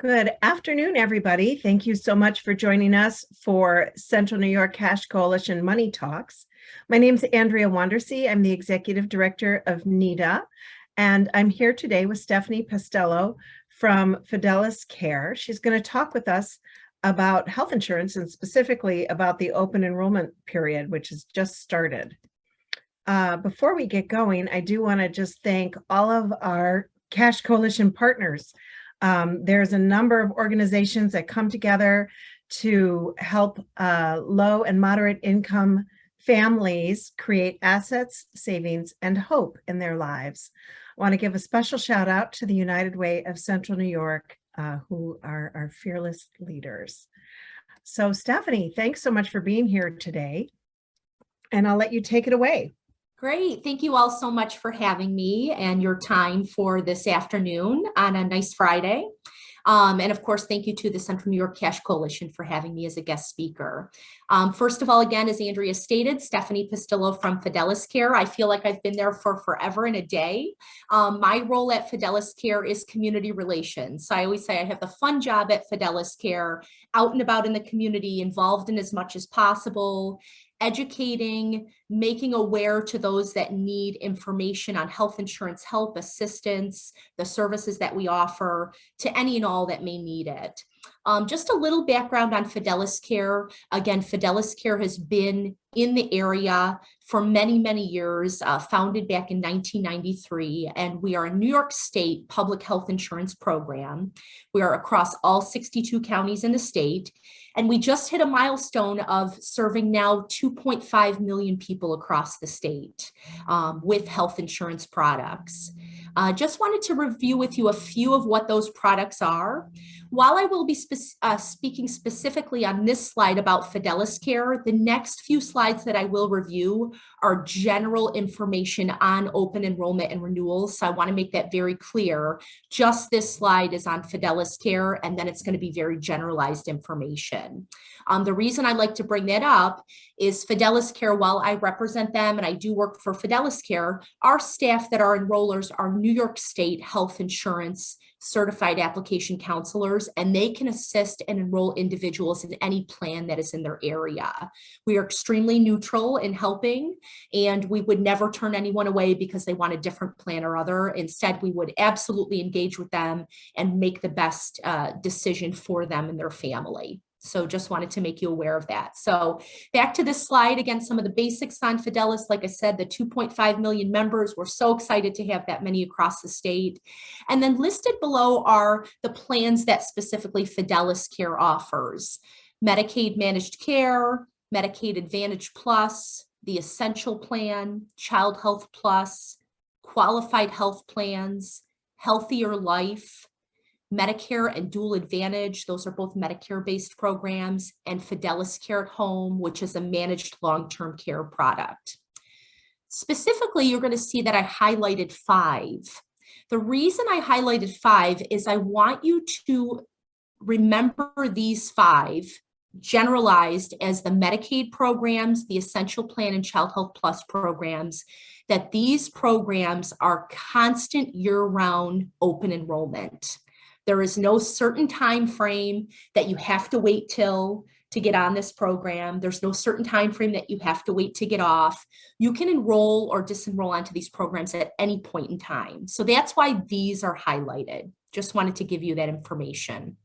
Good afternoon, everybody. Thank you so much for joining us for Central New York Cash Coalition Money Talks. My name is Andrea Wandersee. I'm the Executive Director of NEDA, and I'm here today with Stephanie Pestillo from Fidelis Care. She's going to talk with us about health insurance and specifically about the open enrollment period, which has just started. Before we get going, I do want to just thank all of our Cash Coalition partners. There's a number of organizations that come together to help low and moderate income families create assets, savings, and hope in their lives. I want to give a special shout out to the United Way of Central New York, who are our fearless leaders. So Stephanie, thanks so much for being here today, and I'll let you take it away. Great. Thank you all so much for having me and your time for this afternoon on a nice Friday. And of course, thank you to the Central New York Cash Coalition for having me as a guest speaker. First of all, again, as Andrea stated, Stephanie Pestillo from Fidelis Care. I feel like I've been there for forever and a day. My role at Fidelis Care is community relations. So I always say I have the fun job at Fidelis Care, out and about in the community, involved in as much as possible, educating, making aware to those that need information on health insurance help, assistance, the services that we offer to any and all that may need it. Just a little background on Fidelis Care. Again, Fidelis Care has been in the area for many, many years, founded back in 1993, and we are a New York State public health insurance program. We are across all 62 counties in the state, and we just hit a milestone of serving now 2.5 million people across the state with health insurance products. Just wanted to review with you a few of what those products are. While I will be speaking specifically on this slide about Fidelis Care, the next few slides that I will review are general information on open enrollment and renewals. So I want to make that very clear. Just this slide is on Fidelis Care, and then it's going to be very generalized information. The reason I like to bring that up is Fidelis Care, while I represent them and I do work for Fidelis Care, our staff that are enrollers are New York State health insurance certified application counselors, and they can assist and enroll individuals in any plan that is in their area. We are extremely neutral in helping, and we would never turn anyone away because they want a different plan or other. Instead, we would absolutely engage with them and make the best decision for them and their family. So just wanted to make you aware of that. So back to this slide, again, some of the basics on Fidelis. Like I said, the 2.5 million members, we're so excited to have that many across the state. And then listed below are the plans that specifically Fidelis Care offers. Medicaid Managed Care, Medicaid Advantage Plus, the Essential Plan, Child Health Plus, Qualified Health Plans, Healthier Life, Medicare and Dual Advantage, those are both Medicare-based programs, and Fidelis Care at Home, which is a managed long-term care product. Specifically, you're going to see that I highlighted 5. The reason I highlighted 5 is I want you to remember these 5 generalized as the Medicaid programs, the Essential Plan, and Child Health Plus programs, that these programs are constant year-round open enrollment. There is no certain time frame that you have to wait till to get on this program. There's no certain time frame that you have to wait to get off. You can enroll or disenroll onto these programs at any point in time. So that's why these are highlighted. Just wanted to give you that information.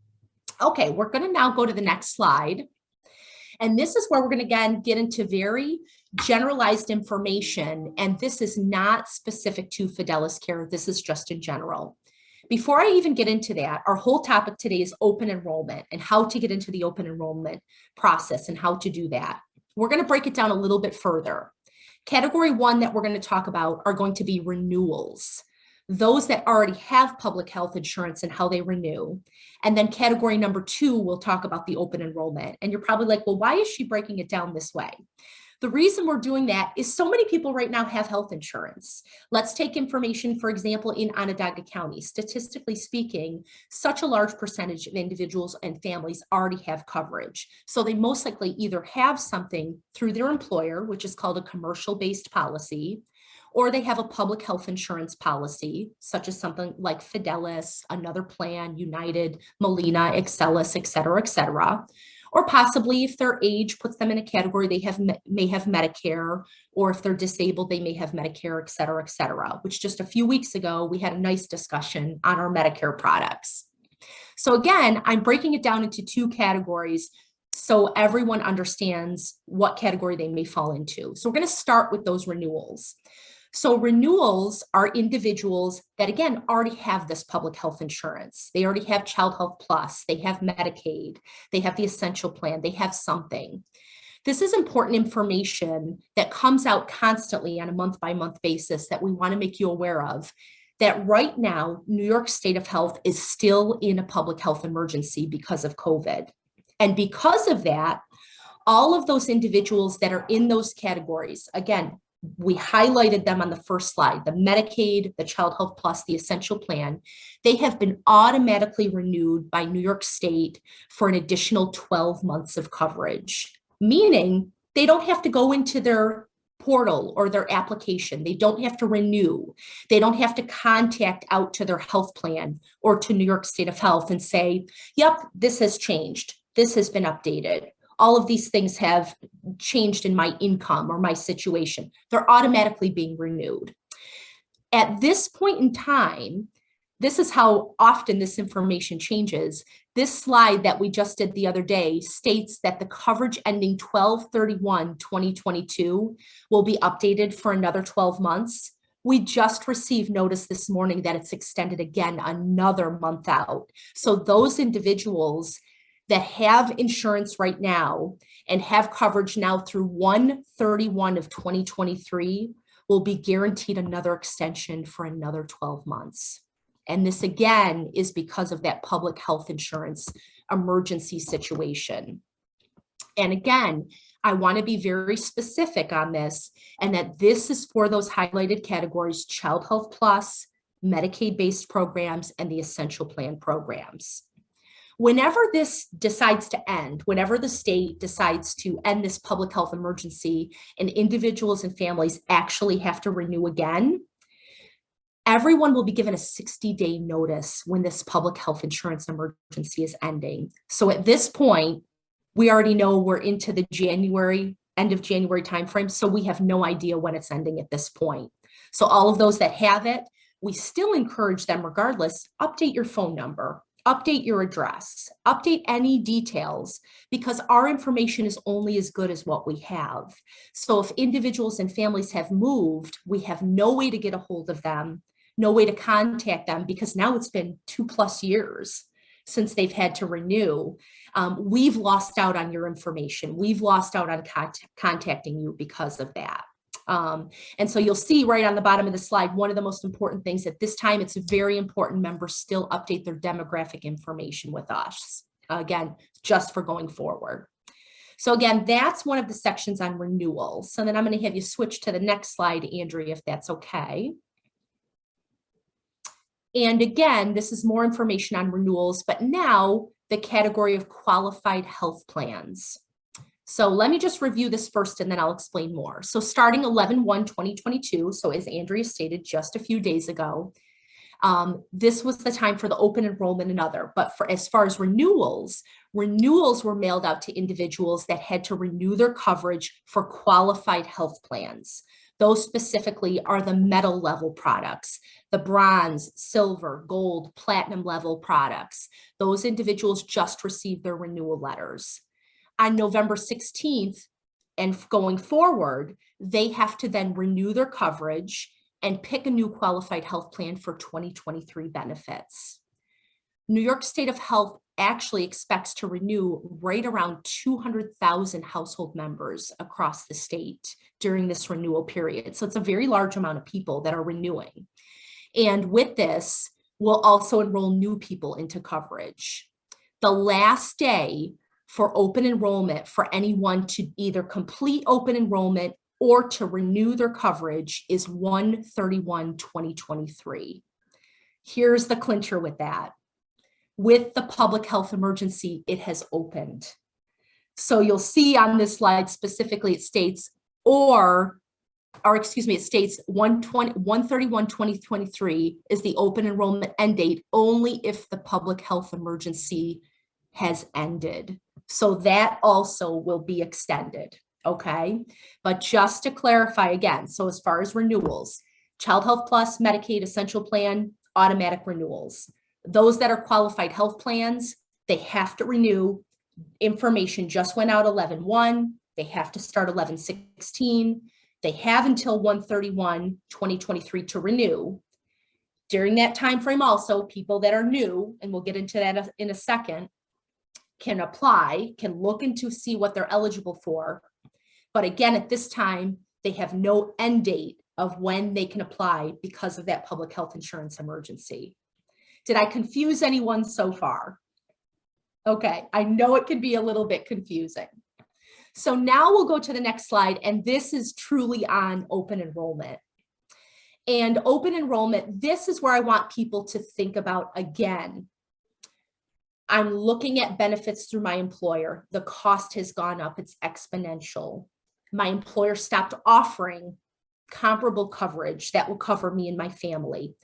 Okay, we're going to now go to the next slide. And this is where we're going to, again, get into very generalized information. And this is not specific to Fidelis Care. This is just in general. Before I even get into that, our whole topic today is open enrollment and how to get into the open enrollment process and how to do that. We're going to break it down a little bit further. Category 1 that we're going to talk about are going to be renewals, those that already have public health insurance and how they renew. And then category number 2, we'll talk about the open enrollment. And you're probably like, well, why is she breaking it down this way? The reason we're doing that is so many people right now have health insurance. Let's take information, for example, in Onondaga County. Statistically speaking, such a large percentage of individuals and families already have coverage. So they most likely either have something through their employer, which is called a commercial-based policy, or they have a public health insurance policy, such as something like Fidelis, another plan, United, Molina, Excelis, et cetera, or possibly if their age puts them in a category, they may have Medicare, or if they're disabled, they may have Medicare, et cetera, which just a few weeks ago, we had a nice discussion on our Medicare products. So again, I'm breaking it down into two categories so everyone understands what category they may fall into. So we're going to start with those renewals. So renewals are individuals that, again, already have this public health insurance. They already have Child Health Plus, they have Medicaid, they have the Essential Plan, they have something. This is important information that comes out constantly on a month-by-month basis that we want to make you aware of, that right now, New York State of Health is still in a public health emergency because of COVID. And because of that, all of those individuals that are in those categories, again, we highlighted them on the first slide, the Medicaid, the Child Health Plus, the Essential Plan, they have been automatically renewed by New York State for an additional 12 months of coverage, meaning they don't have to go into their portal or their application. They don't have to renew. They don't have to contact out to their health plan or to New York State of Health and say, yep, this has changed. This has been updated. All of these things have changed in my income or my situation. They're automatically being renewed. At this point in time, this is how often this information changes. This slide that we just did the other day states that the coverage ending 12/31/2022 will be updated for another 12 months. We just received notice this morning that it's extended again another month out. So those individuals that have insurance right now and have coverage now through 1/31/2023 will be guaranteed another extension for another 12 months. And this again is because of that public health insurance emergency situation. And again, I want to be very specific on this, and that this is for those highlighted categories: Child Health Plus, Medicaid-based programs, and the Essential Plan programs. Whenever this decides to end, whenever the state decides to end this public health emergency and individuals and families actually have to renew again, everyone will be given a 60-day notice when this public health insurance emergency is ending. So at this point, we already know we're into the end of January timeframe, so we have no idea when it's ending at this point. So all of those that have it, we still encourage them regardless, update your phone number, update your address, update any details, because our information is only as good as what we have. So if individuals and families have moved, we have no way to get a hold of them, no way to contact them, because now it's been 2+ years since they've had to renew. We've lost out on your information. We've lost out on contacting you because of that. And so you'll see right on the bottom of the slide, one of the most important things at this time, it's very important members still update their demographic information with us. Again, just for going forward. So again, that's one of the sections on renewals. So then I'm going to have you switch to the next slide, Andrea, if that's okay. And again, this is more information on renewals, but now the category of qualified health plans. So let me just review this first and then I'll explain more. So starting 11/1/2022, so as Andrea stated just a few days ago, this was the time for the open enrollment and other. But for as far as renewals were mailed out to individuals that had to renew their coverage for qualified health plans. Those specifically are the metal level products, the bronze, silver, gold, platinum level products. Those individuals just received their renewal letters. On November 16th and going forward, they have to then renew their coverage and pick a new qualified health plan for 2023 benefits. New York State of Health actually expects to renew right around 200,000 household members across the state during this renewal period. So it's a very large amount of people that are renewing. And with this, we'll also enroll new people into coverage. The last day for open enrollment for anyone to either complete open enrollment or to renew their coverage is 1/31/2023. Here's the clincher with that. With the public health emergency, it has opened. So you'll see on this slide specifically, it states, or or excuse me, it states 1/31/2023 is the open enrollment end date only if the public health emergency has ended. So that also will be extended, okay? But just to clarify again, so as far as renewals, Child Health Plus, Medicaid Essential Plan, automatic renewals. Those that are qualified health plans, they have to renew. Information just went out 11/1. They have to start 11/16. They have until 1/31/2023 to renew. During that time frame also, people that are new, and we'll get into that in a second, can apply, can look into see what they're eligible for. But again, at this time, they have no end date of when they can apply because of that public health insurance emergency. Did I confuse anyone so far? Okay, I know it can be a little bit confusing. So now we'll go to the next slide, and this is truly on open enrollment. And open enrollment, this is where I want people to think about again. I'm looking at benefits through my employer. The cost has gone up, it's exponential. My employer stopped offering comparable coverage that will cover me and my family.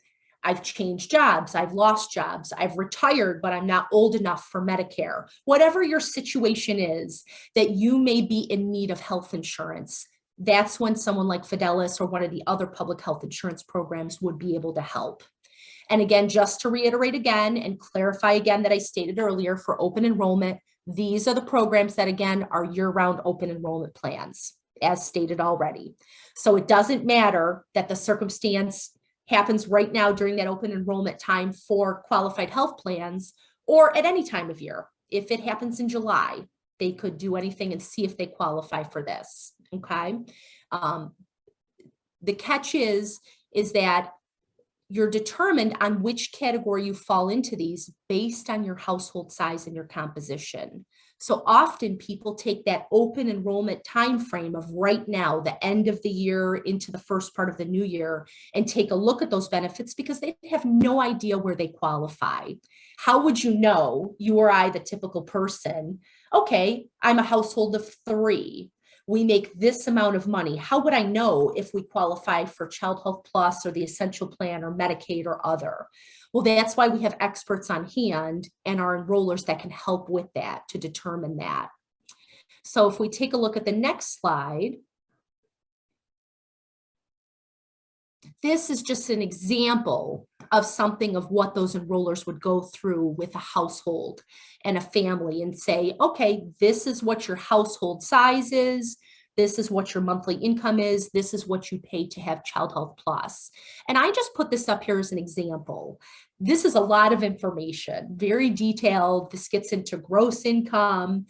I've changed jobs, I've lost jobs, I've retired, but I'm not old enough for Medicare. Whatever your situation is that you may be in need of health insurance, that's when someone like Fidelis or one of the other public health insurance programs would be able to help. And again, just to reiterate again and clarify again that I stated earlier for open enrollment, these are the programs that again are year-round open enrollment plans, as stated already. So it doesn't matter that the circumstance happens right now during that open enrollment time for qualified health plans or at any time of year. If it happens in July, they could do anything and see if they qualify for this, okay? The catch is that you're determined on which category you fall into these based on your household size and your composition. So often people take that open enrollment time frame of right now, the end of the year into the first part of the new year, and take a look at those benefits because they have no idea where they qualify. How would you know, you or I, the typical person, okay, I'm a household of 3. We make this amount of money. How would I know if we qualify for Child Health Plus or the Essential Plan or Medicaid or other? Well, that's why we have experts on hand and our enrollers that can help with that to determine that. So if we take a look at the next slide, this is just an example of something of what those enrollers would go through with a household and a family and say, okay, this is what your household size is. This is what your monthly income is. This is what you pay to have Child Health Plus. And I just put this up here as an example. This is a lot of information, very detailed. This gets into gross income.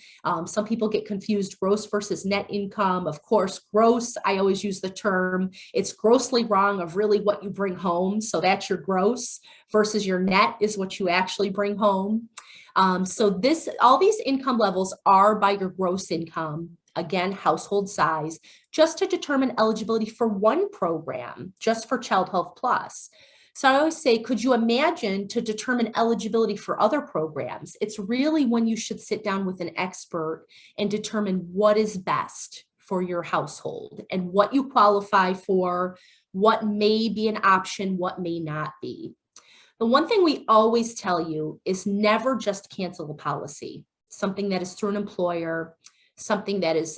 Some people get confused, gross versus net income. Of course, gross, I always use the term, it's grossly wrong of really what you bring home. So that's your gross versus your net is what you actually bring home. So all these income levels are by your gross income. Again, household size, just to determine eligibility for one program, just for Child Health Plus. So I always say, could you imagine to determine eligibility for other programs? It's really when you should sit down with an expert and determine what is best for your household and what you qualify for, what may be an option, what may not be. The one thing we always tell you is never just cancel a policy, something that is through an employer, something that is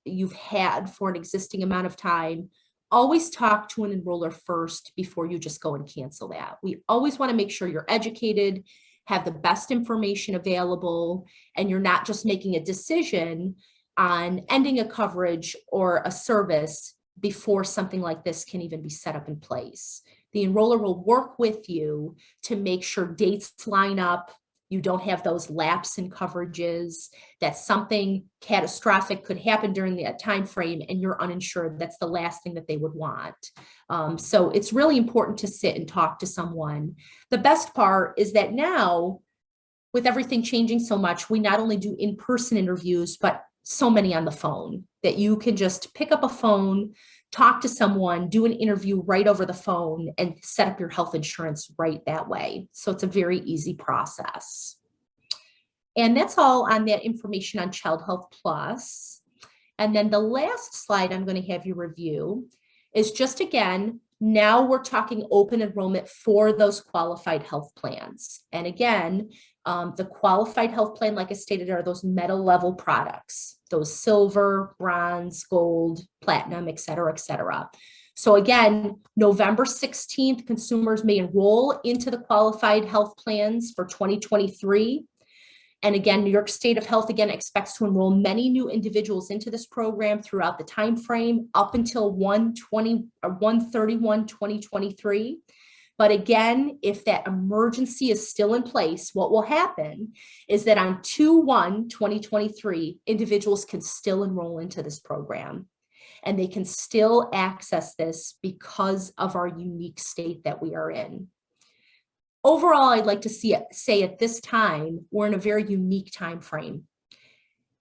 you've had for an existing amount of time. Always talk to an enroller first before you just go and cancel that. We always want to make sure you're educated, have the best information available, and you're not just making a decision on ending a coverage or a service before something like this can even be set up in place. The enroller will work with you to make sure dates line up, you don't have those lapse in coverages, that something catastrophic could happen during that time frame and you're uninsured. That's the last thing that they would want. So it's really important to sit and talk to someone. The best part is that now, with everything changing so much, we not only do in-person interviews, but so many on the phone that you can just pick up a phone, talk to someone, do an interview right over the phone, and set up your health insurance right that way. So it's a very easy process. And that's all on that information on Child Health Plus. And then the last slide I'm going to have you review is just, again, now we're talking open enrollment for those qualified health plans. And again, the qualified health plan, like I stated, are those metal level products, those silver, bronze, gold, platinum, et cetera, et cetera. So again, November 16th, consumers may enroll into the qualified health plans for 2023. And again, New York State of Health, again, expects to enroll many new individuals into this program throughout the time frame up until 1/31/2023. But again, if that emergency is still in place, what will happen is that on 2/1/2023, individuals can still enroll into this program. And they can still access this because of our unique state that we are in. Overall, I'd like to say at this time, we're in a very unique time frame.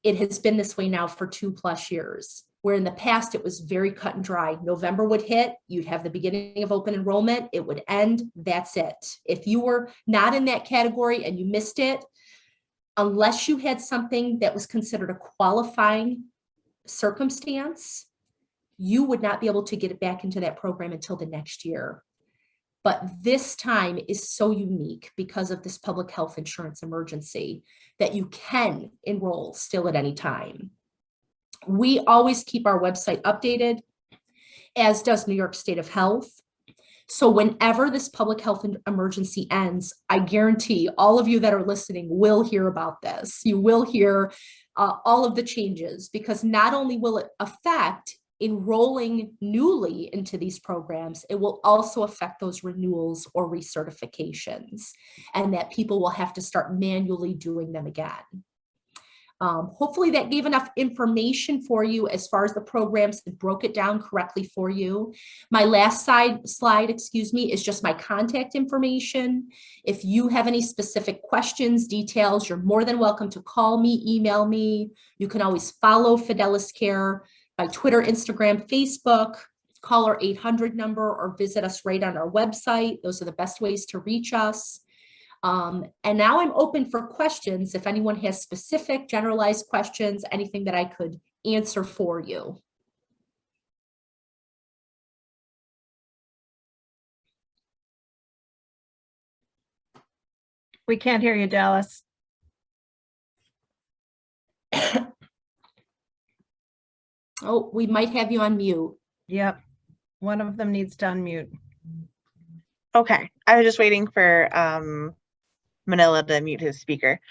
It has been this way now for 2+ years, where in the past it was very cut and dry. November would hit, you'd have the beginning of open enrollment, it would end, that's it. If you were not in that category and you missed it, unless you had something that was considered a qualifying circumstance, you would not be able to get it back into that program until the next year. But this time is so unique because of this public health insurance emergency that you can enroll still at any time. We always keep our website updated, as does New York State of Health. So whenever this public health emergency ends, I guarantee all of you that are listening will hear about this. You will hear all of the changes, because not only will it affect enrolling newly into these programs, it will also affect those renewals or recertifications, and that people will have to start manually doing them again. Hopefully that gave enough information for you as far as the programs that broke it down correctly for you. My last slide, is just my contact information. If you have any specific questions, details, you're more than welcome to call me, email me. You can always follow Fidelis Care by Twitter, Instagram, Facebook, call our 800 number, or visit us right on our website. Those are the best ways to reach us. And now I'm open for questions. If anyone has specific generalized questions, anything that I could answer for you. We can't hear you, Dallas. Oh, we might have you on mute. Yep. One of them needs to unmute. Okay. I was just waiting for Manila to mute his speaker.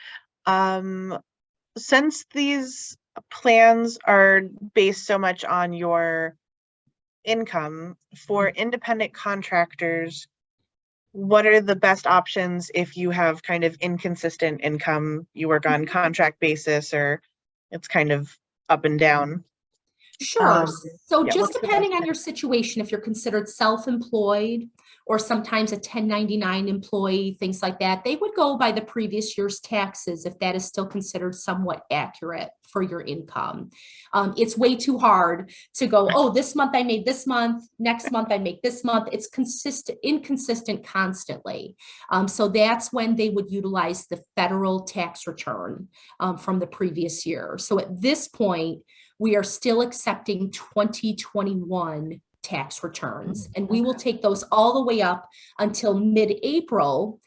Since these plans are based so much on your income, for independent contractors, what are the best options if you have kind of inconsistent income? You work on contract basis, or it's kind of up and down? Sure. So yeah, just depending on your situation, if you're considered self-employed or sometimes a 1099 employee, things like that, they would go by the previous year's taxes if that is still considered somewhat accurate for your income. It's way too hard to go, oh, this month I made this month, next month I make this month. It's inconsistent constantly. So that's when they would utilize the federal tax return from the previous year. So at this point, we are still accepting 2021 tax returns, and we will take those all the way up until mid-April,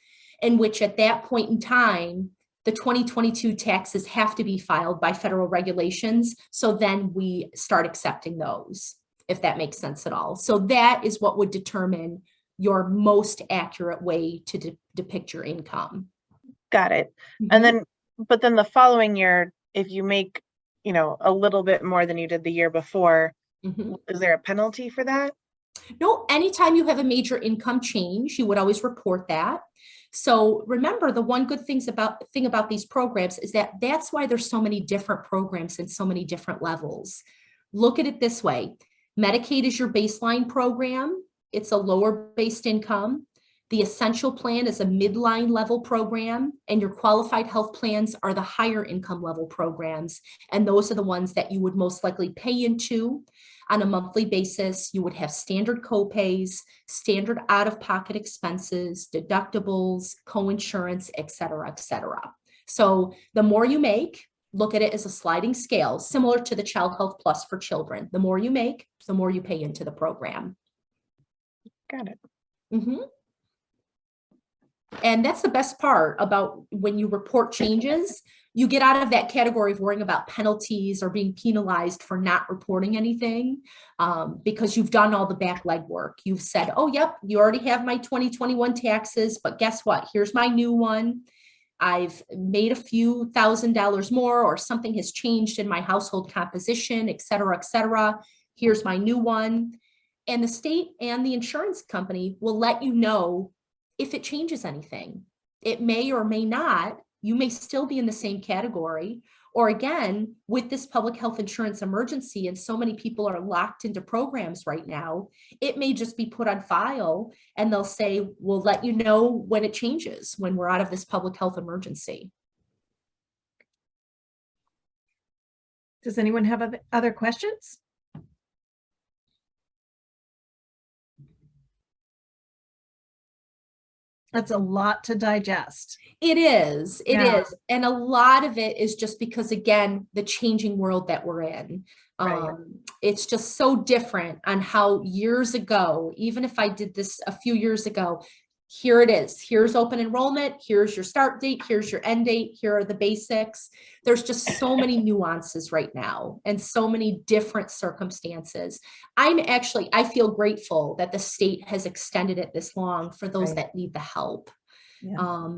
in which at that point in time, the 2022 taxes have to be filed by federal regulations. So then we start accepting those, if that makes sense at all. So that is what would determine your most accurate way to depict your income. Got it. And then, but then the following year, if you make, you know, a little bit more than you did the year before, is there a penalty for that? No, anytime you have a major income change, you would always report that. So remember, the one good thing about these programs is that that's why there's so many different programs and so many different levels. Look at it this way. Medicaid is your baseline program. It's a lower based income. The essential plan is a midline level program, and your qualified health plans are the higher income level programs. And those are the ones that you would most likely pay into on a monthly basis. You would have standard copays, standard out-of-pocket expenses, deductibles, coinsurance, et cetera, et cetera. So the more you make, look at it as a sliding scale, similar to the Child Health Plus for children. The more you make, the more you pay into the program. Got it. Mhm. And that's the best part about when you report changes, you get out of that category of worrying about penalties or being penalized for not reporting anything, because you've done all the back legwork. You've said, oh, yep, you already have my 2021 taxes, but guess what? Here's my new one. I've made a few $1,000s more, or something has changed in my household composition, et cetera, et cetera. Here's my new one. And the state and the insurance company will let you know if it changes anything. It may or may not. You may still be in the same category. Or again, with this public health insurance emergency, and so many people are locked into programs right now, it may just be put on file and they'll say, we'll let you know when it changes, when we're out of this public health emergency. Does anyone have other questions? That's a lot to digest. It is. It Yeah. is. And a lot of it is just because, again, the changing world that we're in. Right. It's just so different on how years ago, even if I did this a few years ago, here it is. Here's open enrollment. Here's your start date. Here's your end date. Here are the basics. There's just so many nuances right now and so many different circumstances. I feel grateful that the state has extended it this long for those Right. that need the help. Yeah.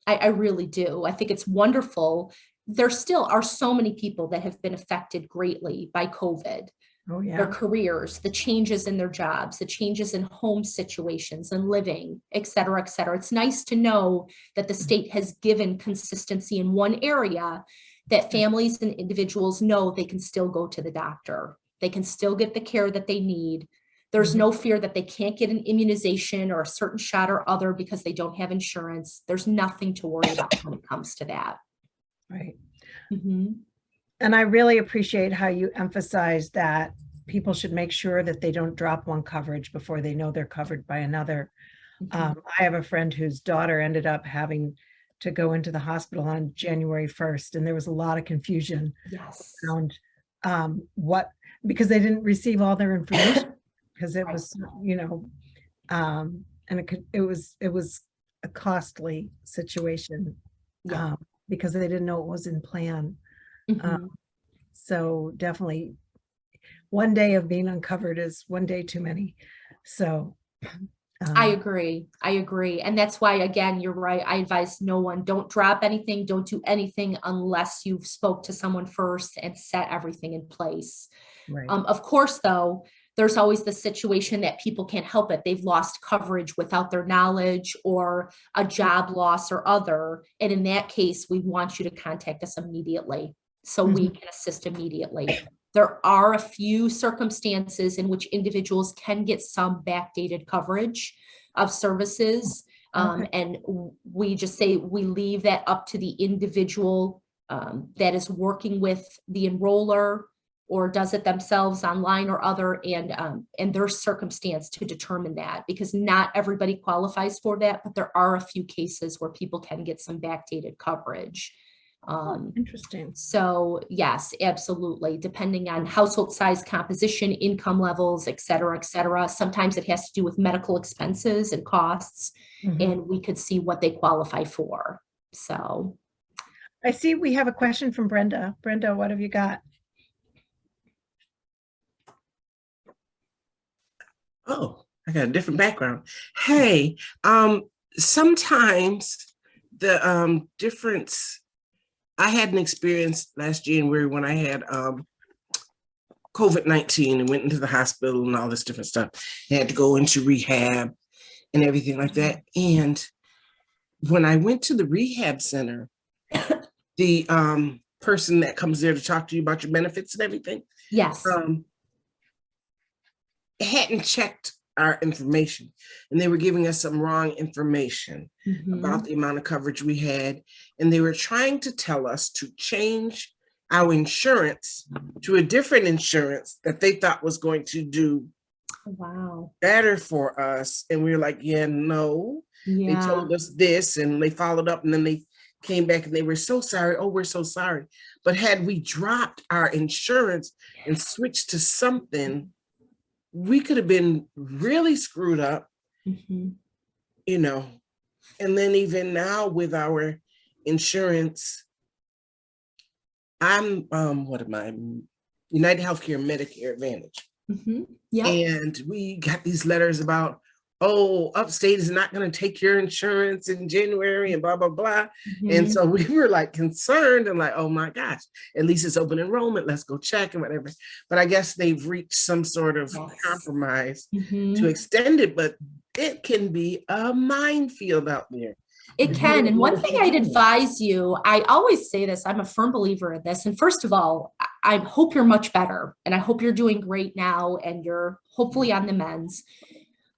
I really do. I think it's wonderful. There still are so many people that have been affected greatly by COVID. Oh, Their yeah. careers, the changes in their jobs, the changes in home situations and living, et cetera, et cetera. It's nice to know that the state has given consistency in one area, that families and individuals know they can still go to the doctor. They can still get the care that they need. There's no fear that they can't get an immunization or a certain shot or other because they don't have insurance. There's nothing to worry about when it comes to that. Right. Mm-hmm. And I really appreciate how you emphasize that people should make sure that they don't drop one coverage before they know they're covered by another. Mm-hmm. I have a friend whose daughter ended up having to go into the hospital on January 1st, and there was a lot of confusion Yes. around because they didn't receive all their information, because it was, and it was a costly situation, Yeah. because they didn't know it was in plan. Mm-hmm. So definitely one day of being uncovered is one day too many. So I agree. And that's why, again, you're right. I advise no one, don't drop anything. Don't do anything unless you've spoke to someone first and set everything in place. right. Of course, though, there's always the situation that people can't help it. They've lost coverage without their knowledge, or a job loss or other. And in that case, we want you to contact us immediately so we can assist immediately. There are a few circumstances in which individuals can get some backdated coverage of services. And we just say we leave that up to the individual that is working with the enroller, or does it themselves online or other, and their circumstance to determine that, because not everybody qualifies for that, but there are a few cases where people can get some backdated coverage. Interesting. So yes, absolutely. Depending on household size, composition, income levels, et cetera, et cetera. Sometimes it has to do with medical expenses and costs, and we could see what they qualify for. So I see we have a question from Brenda. Brenda, what have you got? Oh, I got a different background. Hey, sometimes the difference, I had an experience last January when I had COVID-19 and went into the hospital and all this different stuff. I had to go into rehab and everything like that. And when I went to the rehab center, the person that comes there to talk to you about your benefits and everything, yes, hadn't checked our information, and they were giving us some wrong information about the amount of coverage we had. And they were trying to tell us to change our insurance to a different insurance that they thought was going to do better for us. And we were like, yeah, no. They told us this, and they followed up, and then they came back and they were so sorry. Oh, we're so sorry. But had we dropped our insurance and switched to something, we could have been really screwed up, Mhm. you know. And then even now with our insurance, I'm what am I? United Healthcare Medicare Advantage. Mhm. Yeah. And we got these letters about, oh, Upstate is not going to take your insurance in January and blah, blah, blah. And Mhm. so we were like concerned and like, oh my gosh, at least it's open enrollment. Let's go check and whatever. But I guess they've reached some sort of Yes. compromise Mhm. to extend it, but it can be a minefield out there. It can. And one thing I'd advise you, I always say this, I'm a firm believer in this. And first of all, I hope you're much better and I hope you're doing great now and you're hopefully on the mends.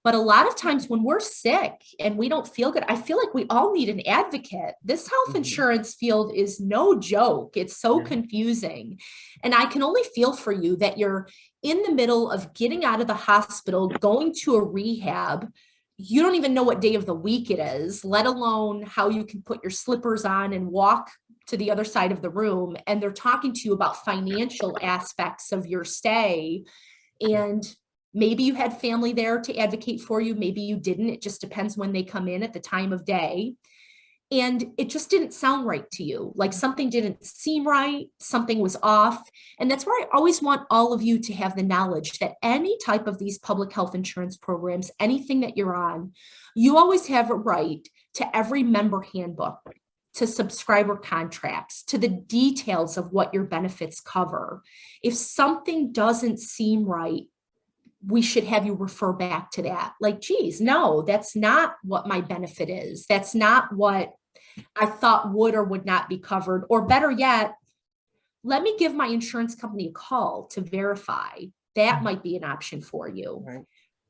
But a lot of times when we're sick and we don't feel good, I feel like we all need an advocate. This health Mhm. insurance field is no joke. It's so Yeah. confusing. And I can only feel for you that you're in the middle of getting out of the hospital, going to a rehab. You don't even know what day of the week it is, let alone how you can put your slippers on and walk to the other side of the room. And they're talking to you about financial aspects of your stay. And maybe you had family there to advocate for you. Maybe you didn't. It just depends when they come in at the time of day. And it just didn't sound right to you. Like something didn't seem right. Something was off. And that's where I always want all of you to have the knowledge that any type of these public health insurance programs, anything that you're on, you always have a right to every member handbook, to subscriber contracts, to the details of what your benefits cover. If something doesn't seem right, we should have you refer back to that. Like, geez, no, that's not what my benefit is. That's not what I thought would or would not be covered. Or better yet, let me give my insurance company a call to verify. That might be an option for you. Right.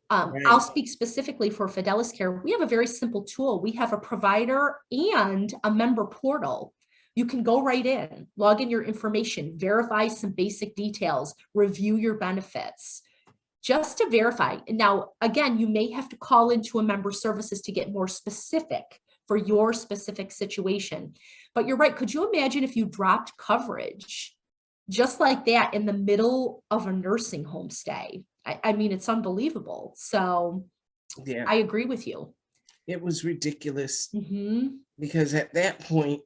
I'll speak specifically for Fidelis Care. We have a very simple tool. We have a provider and a member portal. You can go right in, log in your information, verify some basic details, review your benefits, just to verify. Now, again, you may have to call into a member services to get more specific for your specific situation. But you're right. Could you imagine if you dropped coverage just like that in the middle of a nursing home stay? I mean, it's unbelievable. So Yeah, I agree with you. it was ridiculous Mhm. because at that point,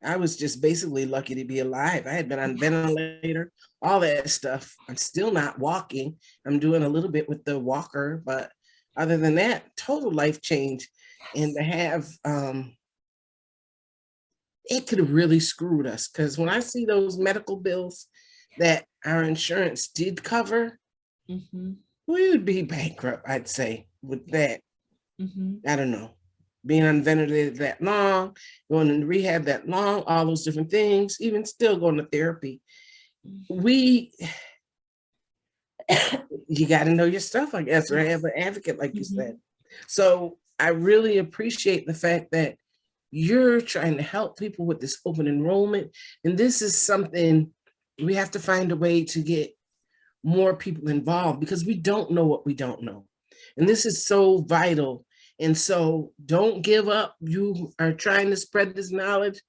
I was just basically lucky to be alive. I had been on ventilator, all that stuff. I'm still not walking. I'm doing a little bit with the walker, but other than that, total life change. And to have, it could have really screwed us because when I see those medical bills that our insurance did cover, Mhm. we would be bankrupt, I'd say, with that. Mhm. I don't know. Being on ventilator that long, going into rehab that long, all those different things, even still going to therapy. You got to know your stuff, I guess, or have an advocate, like you said. So I really appreciate the fact that you're trying to help people with this open enrollment. And this is something we have to find a way to get more people involved because we don't know what we don't know. And this is so vital. And so don't give up. You are trying to spread this knowledge,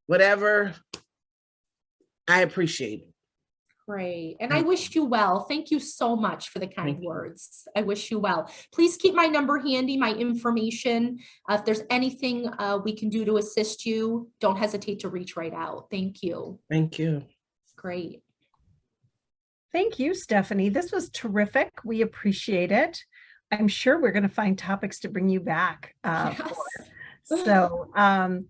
whatever. I appreciate it. Great. And I wish you well. Thank you so much for the kind Thank you. words. I wish you well. Please keep my number handy, my information. If there's anything we can do to assist you, don't hesitate to reach right out. Thank you. Thank you. Great. Thank you, Stephanie. This was terrific. We appreciate it. I'm sure we're going to find topics to bring you back for. So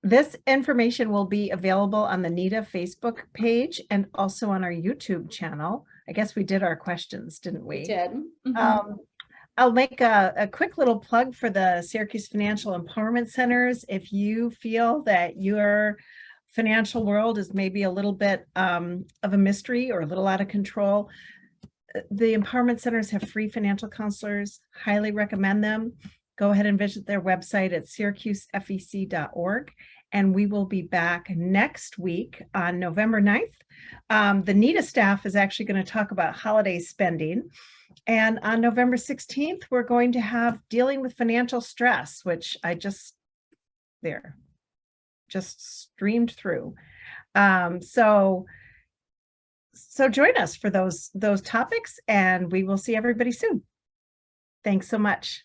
this information will be available on the NIDA Facebook page and also on our YouTube channel. I guess we did our questions, didn't we? Did. I'll make a quick little plug for the Syracuse Financial Empowerment Centers. If you feel that your financial world is maybe a little bit of a mystery or a little out of control, the Empowerment Centers have free financial counselors. Highly recommend them. Go ahead and visit their website at syracusefec.org. And we will be back next week on November 9th. The NIDA staff is actually going to talk about holiday spending. And on November 16th, we're going to have dealing with financial stress, which there. just streamed through. So join us for those topics, and we will see everybody soon. Thanks so much.